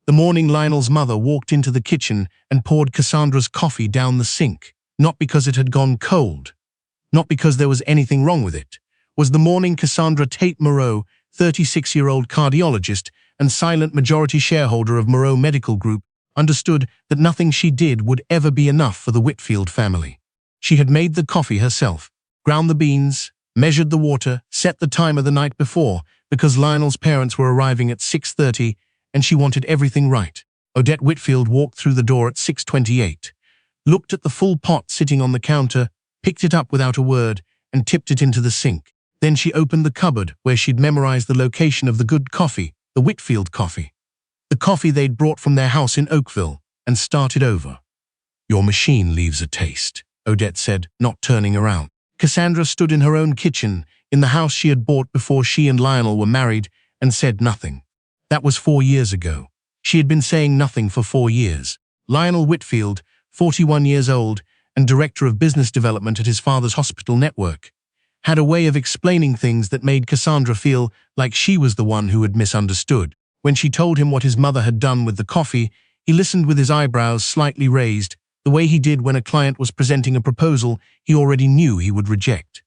The morning Lionel's mother walked into the kitchen and poured Cassandra's coffee down the sink, not because it had gone cold, not because there was anything wrong with it. Was the morning Cassandra Tate Moreau, 36-year-old cardiologist and silent majority shareholder of Moreau Medical Group, understood that nothing she did would ever be enough for the Whitfield family. She had made the coffee herself, ground the beans, measured the water, set the timer the night before, because Lionel's parents were arriving at 6:30 and she wanted everything right. Odette Whitfield walked through the door at 6:28, looked at the full pot sitting on the counter, picked it up without a word, and tipped it into the sink. Then she opened the cupboard where she'd memorized the location of the good coffee, the Whitfield coffee. The coffee they'd brought from their house in Oakville, and started over. "Your machine leaves a taste," Odette said, not turning around. Cassandra stood in her own kitchen, in the house she had bought before she and Lionel were married, and said nothing. That was 4 years ago. She had been saying nothing for 4 years. Lionel Whitfield, 41 years old, and director of business development at his father's hospital network, had a way of explaining things that made Cassandra feel like she was the one who had misunderstood. When she told him what his mother had done with the coffee, he listened with his eyebrows slightly raised, the way he did when a client was presenting a proposal he already knew he would reject.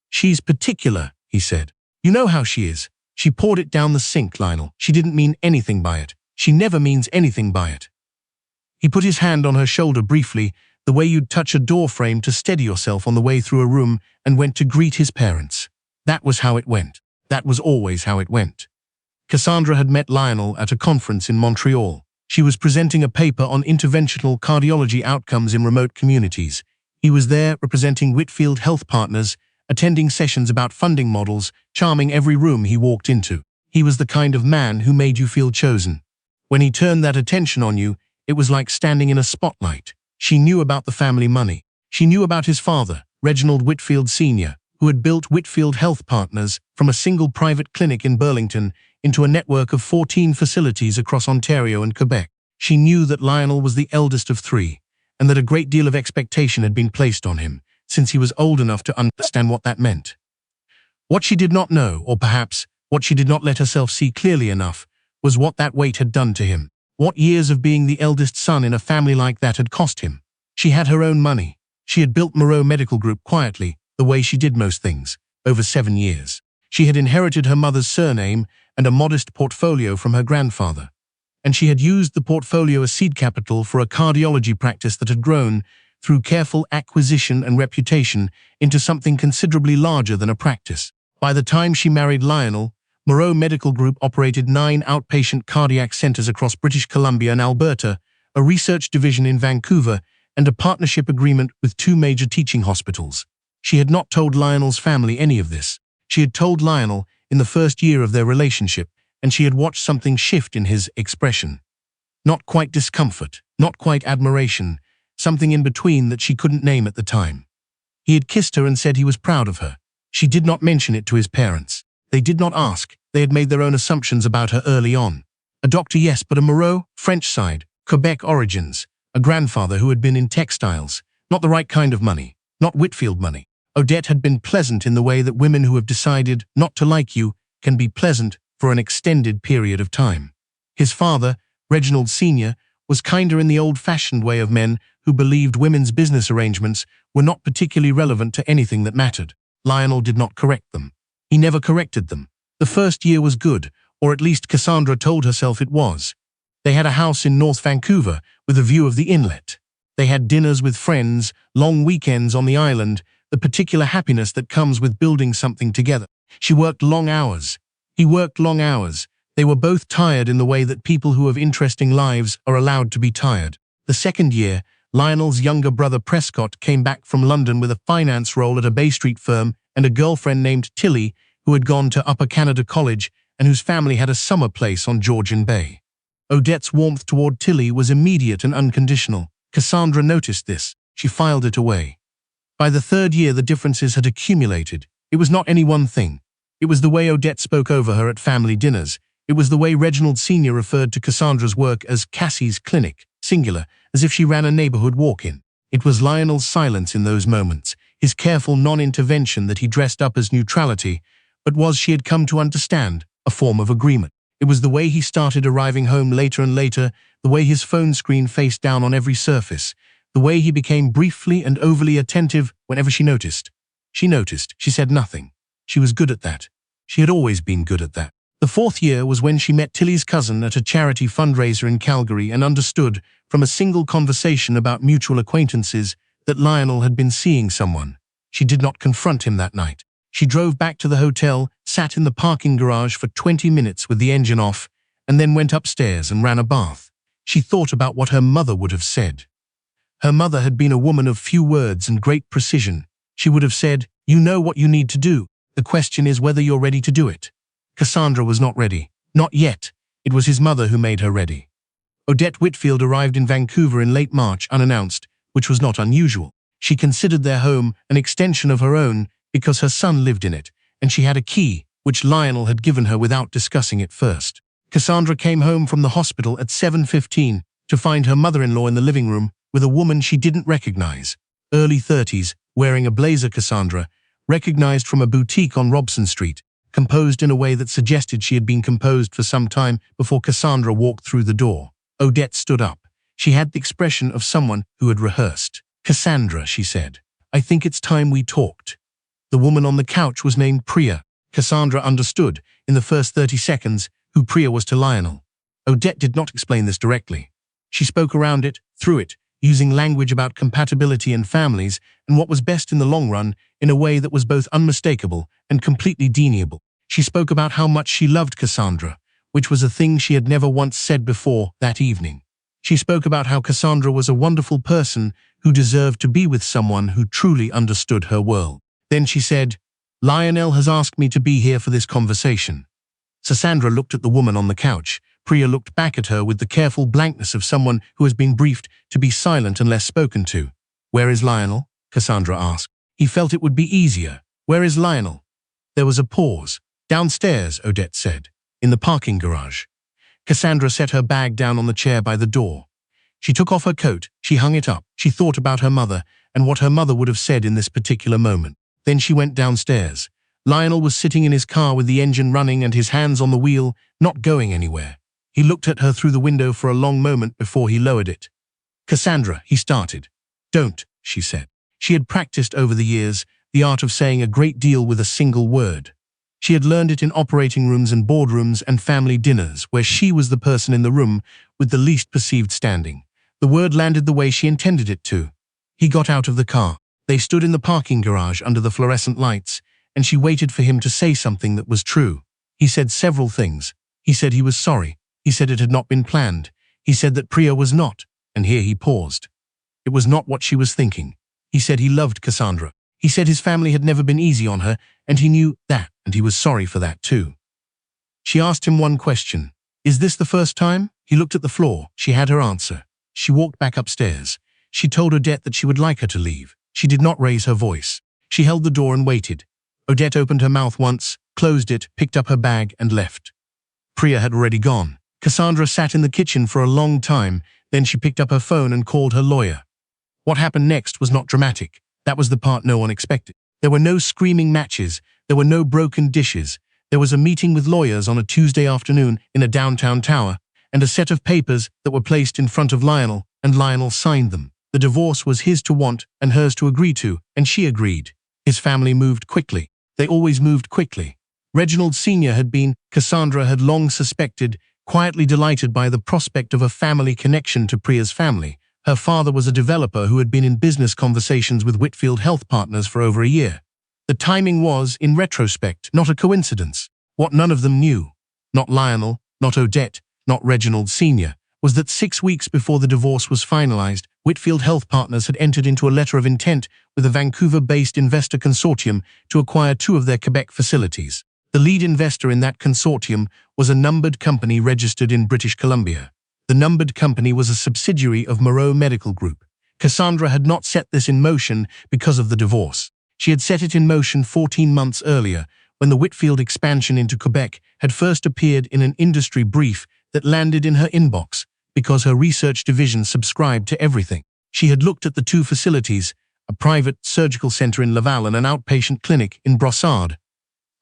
"She's particular," he said. "You know how she is. She poured it down the sink, Lionel. She didn't mean anything by it. She never means anything by it." He put his hand on her shoulder briefly, the way you'd touch a door frame to steady yourself on the way through a room, and went to greet his parents. That was how it went. That was always how it went. Cassandra had met Lionel at a conference in Montreal. She was presenting a paper on interventional cardiology outcomes in remote communities. He was there representing Whitfield Health Partners, attending sessions about funding models, charming every room he walked into. He was the kind of man who made you feel chosen. When he turned that attention on you, it was like standing in a spotlight. She knew about the family money. She knew about his father, Reginald Whitfield Sr., who had built Whitfield Health Partners from a single private clinic in Burlington into a network of 14 facilities across Ontario and Quebec. She knew that Lionel was the eldest of 3, and that a great deal of expectation had been placed on him, since he was old enough to understand what that meant. What she did not know, or perhaps what she did not let herself see clearly enough, was what that weight had done to him. What years of being the eldest son in a family like that had cost him. She had her own money. She had built Moreau Medical Group quietly, the way she did most things, over 7 years. She had inherited her mother's surname and a modest portfolio from her grandfather. And she had used the portfolio as seed capital for a cardiology practice that had grown, through careful acquisition and reputation, into something considerably larger than a practice. By the time she married Lionel, Moreau Medical Group operated 9 outpatient cardiac centers across British Columbia and Alberta, a research division in Vancouver, and a partnership agreement with 2 major teaching hospitals. She had not told Lionel's family any of this. She had told Lionel in the first year of their relationship, and she had watched something shift in his expression. Not quite discomfort, not quite admiration, something in between that she couldn't name at the time. He had kissed her and said he was proud of her. She did not mention it to his parents. They did not ask. They had made their own assumptions about her early on. A doctor, yes, but a Moreau, French side, Quebec origins, a grandfather who had been in textiles, not the right kind of money, not Whitfield money. Odette had been pleasant in the way that women who have decided not to like you can be pleasant for an extended period of time. His father, Reginald Sr., was kinder in the old-fashioned way of men who believed women's business arrangements were not particularly relevant to anything that mattered. Lionel did not correct them. He never corrected them. The first year was good, or at least Cassandra told herself it was. They had a house in North Vancouver with a view of the inlet. They had dinners with friends, long weekends on the island, the particular happiness that comes with building something together. She worked long hours. He worked long hours. They were both tired in the way that people who have interesting lives are allowed to be tired. The second year, Lionel's younger brother Prescott came back from London with a finance role at a Bay Street firm and a girlfriend named Tilly who had gone to Upper Canada College and whose family had a summer place on Georgian Bay. Odette's warmth toward Tilly was immediate and unconditional. Cassandra noticed this. She filed it away. By the third year, the differences had accumulated. It was not any one thing. It was the way Odette spoke over her at family dinners. It was the way Reginald Sr. referred to Cassandra's work as Cassie's clinic, singular, as if she ran a neighborhood walk-in. It was Lionel's silence in those moments, his careful non-intervention that he dressed up as neutrality, but was, she had come to understand, a form of agreement. It was the way he started arriving home later and later, the way his phone screen faced down on every surface, the way he became briefly and overly attentive whenever she noticed. She noticed. She said nothing. She was good at that. She had always been good at that. The fourth year was when she met Tilly's cousin at a charity fundraiser in Calgary and understood, from a single conversation about mutual acquaintances, that Lionel had been seeing someone. She did not confront him that night. She drove back to the hotel, sat in the parking garage for 20 minutes with the engine off, and then went upstairs and ran a bath. She thought about what her mother would have said. Her mother had been a woman of few words and great precision. She would have said, "You know what you need to do. The question is whether you're ready to do it." Cassandra was not ready. Not yet. It was his mother who made her ready. Odette Whitfield arrived in Vancouver in late March unannounced, which was not unusual. She considered their home an extension of her own because her son lived in it, and she had a key, which Lionel had given her without discussing it first. Cassandra came home from the hospital at 7:15 to find her mother-in-law in the living room with a woman she didn't recognize. Early 30s, wearing a blazer. Cassandra recognized from a boutique on Robson Street, composed in a way that suggested she had been composed for some time before Cassandra walked through the door. Odette stood up. She had the expression of someone who had rehearsed. "Cassandra," she said, "I think it's time we talked." The woman on the couch was named Priya. Cassandra understood, in the first 30 seconds, who Priya was to Lionel. Odette did not explain this directly. She spoke around it, through it, using language about compatibility and families and what was best in the long run in a way that was both unmistakable and completely deniable. She spoke about how much she loved Cassandra, which was a thing she had never once said before that evening. She spoke about how Cassandra was a wonderful person who deserved to be with someone who truly understood her world. Then she said, "Lionel has asked me to be here for this conversation." Cassandra looked at the woman on the couch. Priya looked back at her with the careful blankness of someone who has been briefed to be silent unless spoken to. "Where is Lionel?" Cassandra asked. "He felt it would be easier. Where is Lionel?" There was a pause. "Downstairs," Odette said. "In the parking garage." Cassandra set her bag down on the chair by the door. She took off her coat. She hung it up. She thought about her mother and what her mother would have said in this particular moment. Then she went downstairs. Lionel was sitting in his car with the engine running and his hands on the wheel, not going anywhere. He looked at her through the window for a long moment before he lowered it. "Cassandra," he started. "Don't," she said. She had practiced over the years the art of saying a great deal with a single word. She had learned it in operating rooms and boardrooms and family dinners, where she was the person in the room with the least perceived standing. The word landed the way she intended it to. He got out of the car. They stood in the parking garage under the fluorescent lights, and she waited for him to say something that was true. He said several things. He said he was sorry. He said it had not been planned. He said that Priya was not, and here he paused. It was not what she was thinking. He said he loved Cassandra. He said his family had never been easy on her, and he knew that, and he was sorry for that too. She asked him one question. "Is this the first time?" He looked at the floor. She had her answer. She walked back upstairs. She told Odette that she would like her to leave. She did not raise her voice. She held the door and waited. Odette opened her mouth once, closed it, picked up her bag, and left. Priya had already gone. Cassandra sat in the kitchen for a long time, then she picked up her phone and called her lawyer. What happened next was not dramatic. That was the part no one expected. There were no screaming matches. There were no broken dishes. There was a meeting with lawyers on a Tuesday afternoon in a downtown tower, and a set of papers that were placed in front of Lionel, and Lionel signed them. The divorce was his to want and hers to agree to, and she agreed. His family moved quickly. They always moved quickly. Reginald Sr. had been, Cassandra had long suspected, quietly delighted by the prospect of a family connection to Priya's family. Her father was a developer who had been in business conversations with Whitfield Health Partners for over a year. The timing was, in retrospect, not a coincidence. What none of them knew, not Lionel, not Odette, not Reginald Sr., was that 6 weeks before the divorce was finalized, Whitfield Health Partners had entered into a letter of intent with a Vancouver-based investor consortium to acquire 2 of their Quebec facilities. The lead investor in that consortium was a numbered company registered in British Columbia. The numbered company was a subsidiary of Moreau Medical Group. Cassandra had not set this in motion because of the divorce. She had set it in motion 14 months earlier, when the Whitfield expansion into Quebec had first appeared in an industry brief that landed in her inbox, because her research division subscribed to everything. She had looked at the 2 facilities, a private surgical center in Laval and an outpatient clinic in Brossard,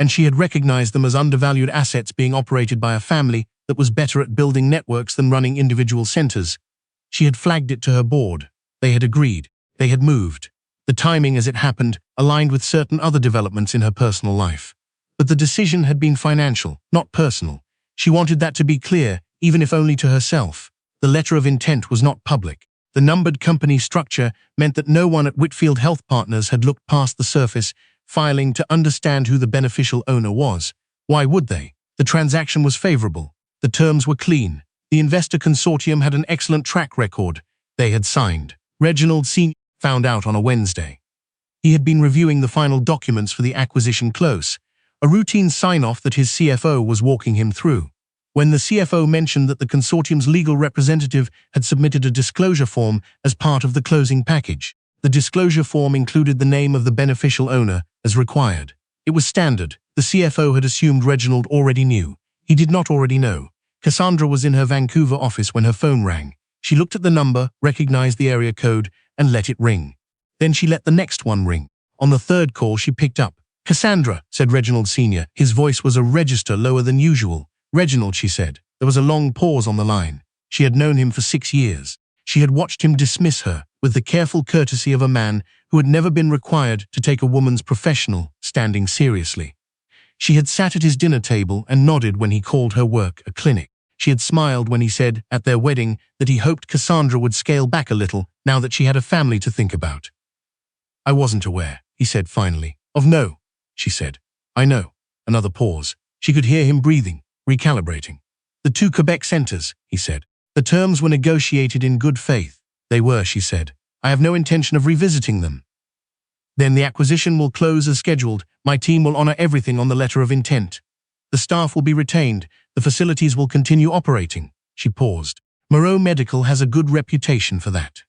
and she had recognized them as undervalued assets being operated by a family that was better at building networks than running individual centers. She had flagged it to her board. They had agreed. They had moved. The timing, as it happened, aligned with certain other developments in her personal life. But the decision had been financial, not personal. She wanted that to be clear, even if only to herself. The letter of intent was not public. The numbered company structure meant that no one at Whitfield Health Partners had looked past the surface, filing to understand who the beneficial owner was. Why would they? The transaction was favorable. The terms were clean. The investor consortium had an excellent track record. They had signed. Reginald Sr. found out on a Wednesday. He had been reviewing the final documents for the acquisition close, a routine sign-off that his CFO was walking him through. When the CFO mentioned that the consortium's legal representative had submitted a disclosure form as part of the closing package, the disclosure form included the name of the beneficial owner as required. It was standard. The CFO had assumed Reginald already knew. He did not already know. Cassandra was in her Vancouver office when her phone rang. She looked at the number, recognized the area code, and let it ring. Then she let the next one ring. On the third call, she picked up. "Cassandra," said Reginald Sr. His voice was a register lower than usual. "Reginald," she said. There was a long pause on the line. She had known him for 6 years. She had watched him dismiss her with the careful courtesy of a man who had never been required to take a woman's professional standing seriously. She had sat at his dinner table and nodded when he called her work a clinic. She had smiled when he said, at their wedding, that he hoped Cassandra would scale back a little now that she had a family to think about. "I wasn't aware," he said finally. "No," she said. "I know." Another pause. She could hear him breathing, recalibrating. "The 2 Quebec centers," he said. "The terms were negotiated in good faith." "They were," she said. "I have no intention of revisiting them." "Then the acquisition will close as scheduled. My team will honor everything on the letter of intent. The staff will be retained. The facilities will continue operating." She paused. "Moreau Medical has a good reputation for that."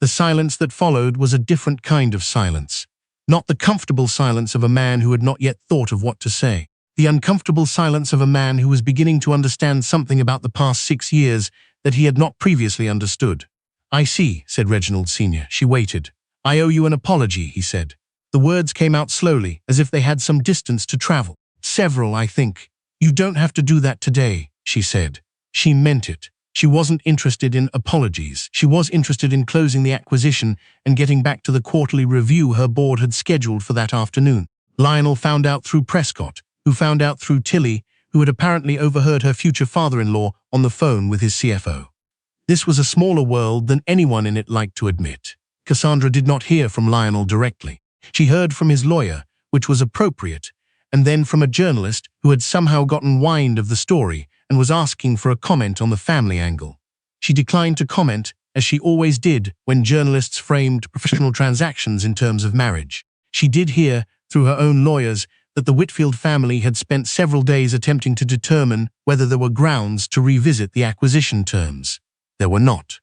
The silence that followed was a different kind of silence. Not the comfortable silence of a man who had not yet thought of what to say. The uncomfortable silence of a man who was beginning to understand something about the past 6 years that he had not previously understood. "I see," said Reginald Sr. She waited. "I owe you an apology," he said. The words came out slowly, as if they had some distance to travel. "Several, I think." "You don't have to do that today," she said. She meant it. She wasn't interested in apologies. She was interested in closing the acquisition and getting back to the quarterly review her board had scheduled for that afternoon. Lionel found out through Prescott, who found out through Tilly, who had apparently overheard her future father-in-law on the phone with his CFO. This was a smaller world than anyone in it liked to admit. Cassandra did not hear from Lionel directly. She heard from his lawyer, which was appropriate, and then from a journalist who had somehow gotten wind of the story and was asking for a comment on the family angle. She declined to comment, as she always did when journalists framed professional transactions in terms of marriage. She did hear, through her own lawyers, that the Whitfield family had spent several days attempting to determine whether there were grounds to revisit the acquisition terms. There were not.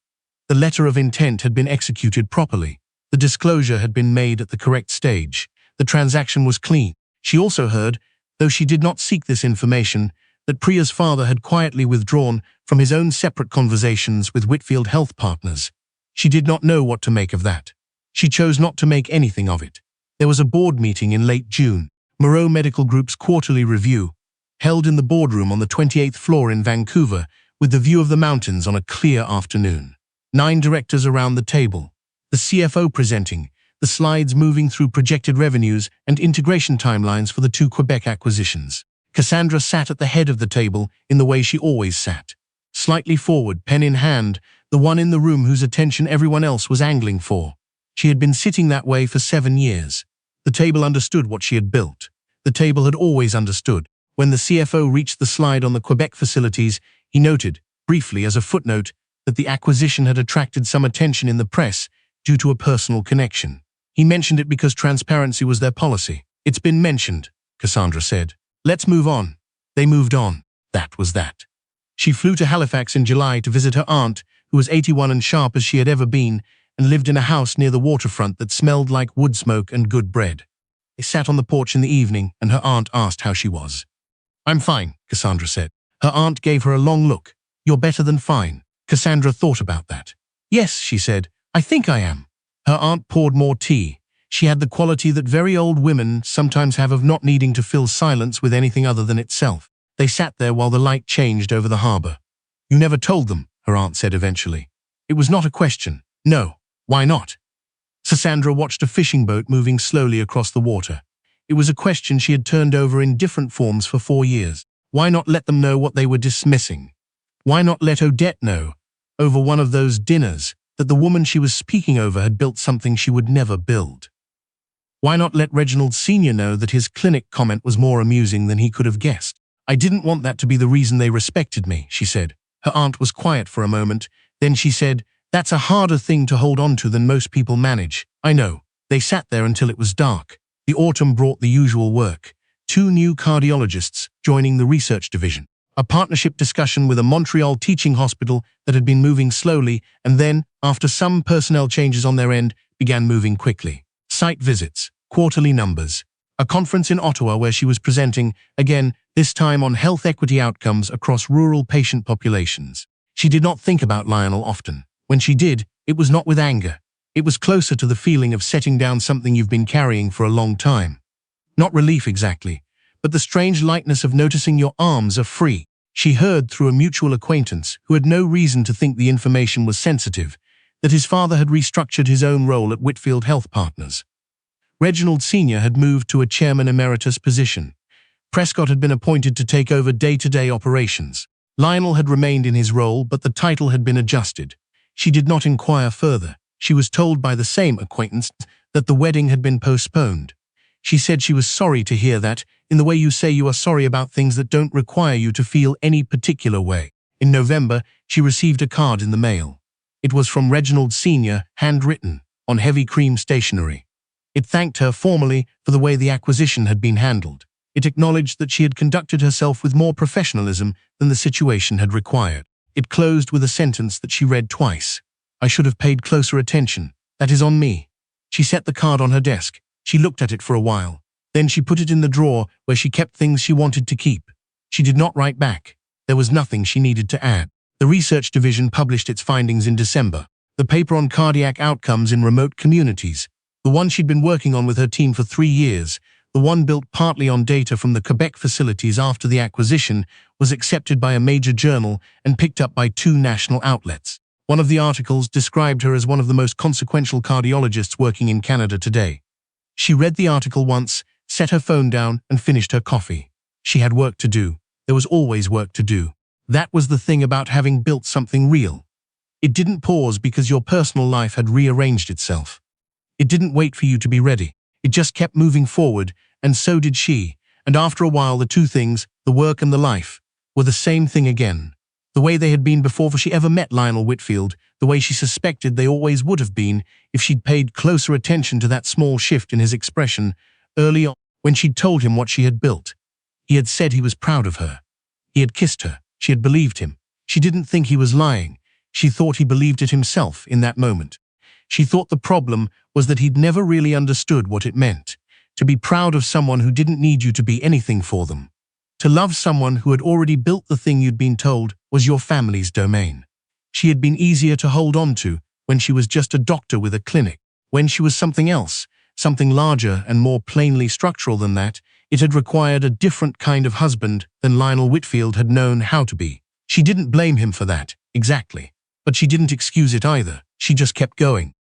The letter of intent had been executed properly. The disclosure had been made at the correct stage. The transaction was clean. She also heard, though she did not seek this information, that Priya's father had quietly withdrawn from his own separate conversations with Whitfield Health Partners. She did not know what to make of that. She chose not to make anything of it. There was a board meeting in late June, Moreau Medical Group's quarterly review, held in the boardroom on the 28th floor in Vancouver, with the view of the mountains on a clear afternoon. 9 directors around the table, the CFO presenting, the slides moving through projected revenues and integration timelines for the 2 Quebec acquisitions. Cassandra sat at the head of the table in the way she always sat. Slightly forward, pen in hand, the one in the room whose attention everyone else was angling for. She had been sitting that way for 7 years. The table understood what she had built. The table had always understood. When the CFO reached the slide on the Quebec facilities, he noted, briefly as a footnote, that the acquisition had attracted some attention in the press due to a personal connection. He mentioned it because transparency was their policy. "It's been mentioned," Cassandra said. "Let's move on." They moved on. That was that. She flew to Halifax in July to visit her aunt, who was 81 and sharp as she had ever been, and lived in a house near the waterfront that smelled like wood smoke and good bread. They sat on the porch in the evening, and her aunt asked how she was. "I'm fine," Cassandra said. Her aunt gave her a long look. "You're better than fine." Cassandra thought about that. "Yes," she said, "I think I am." Her aunt poured more tea. She had the quality that very old women sometimes have of not needing to fill silence with anything other than itself. They sat there while the light changed over the harbor. You never told them, her aunt said eventually. It was not a question. No. Why not? Cassandra watched a fishing boat moving slowly across the water. It was a question she had turned over in different forms for 4 years. Why not let them know what they were dismissing? Why not let Odette know, over one of those dinners, that the woman she was speaking over had built something she would never build? Why not let Reginald Sr. know that his clinic comment was more amusing than he could have guessed? I didn't want that to be the reason they respected me, she said. Her aunt was quiet for a moment. Then she said, that's a harder thing to hold on to than most people manage. I know. They sat there until it was dark. The autumn brought the usual work. 2 new cardiologists joining the research division. A partnership discussion with a Montreal teaching hospital that had been moving slowly and then, after some personnel changes on their end, began moving quickly. Site visits, quarterly numbers. A conference in Ottawa where she was presenting, again, this time on health equity outcomes across rural patient populations. She did not think about Lionel often. When she did, it was not with anger. It was closer to the feeling of setting down something you've been carrying for a long time. Not relief exactly, but the strange lightness of noticing your arms are free. She heard through a mutual acquaintance who had no reason to think the information was sensitive, that his father had restructured his own role at Whitfield Health Partners. Reginald Sr. had moved to a chairman emeritus position. Prescott had been appointed to take over day-to-day operations. Lionel had remained in his role, but the title had been adjusted. She did not inquire further. She was told by the same acquaintance that the wedding had been postponed. She said she was sorry to hear that, in the way you say you are sorry about things that don't require you to feel any particular way. In November, she received a card in the mail. It was from Reginald Sr., handwritten, on heavy cream stationery. It thanked her formally for the way the acquisition had been handled. It acknowledged that she had conducted herself with more professionalism than the situation had required. It closed with a sentence that she read twice. I should have paid closer attention. That is on me. She set the card on her desk. She looked at it for a while. Then she put it in the drawer where she kept things she wanted to keep. She did not write back. There was nothing she needed to add. The research division published its findings in December. The paper on cardiac outcomes in remote communities, the one she'd been working on with her team for 3 years, the one built partly on data from the Quebec facilities after the acquisition, was accepted by a major journal and picked up by 2 national outlets. One of the articles described her as one of the most consequential cardiologists working in Canada today. She read the article once, set her phone down, and finished her coffee. She had work to do. There was always work to do. That was the thing about having built something real. It didn't pause because your personal life had rearranged itself. It didn't wait for you to be ready. It just kept moving forward, and so did she. And after a while, the 2 things, the work and the life, were the same thing again. The way they had been before she ever met Lionel Whitfield, the way she suspected they always would have been if she'd paid closer attention to that small shift in his expression early on when she'd told him what she had built. He had said he was proud of her. He had kissed her. She had believed him. She didn't think he was lying. She thought he believed it himself in that moment. She thought the problem was that he'd never really understood what it meant to be proud of someone who didn't need you to be anything for them. To love someone who had already built the thing you'd been told was your family's domain. She had been easier to hold on to when she was just a doctor with a clinic. When she was something else, something larger and more plainly structural than that, it had required a different kind of husband than Lionel Whitfield had known how to be. She didn't blame him for that, exactly. But she didn't excuse it either. She just kept going.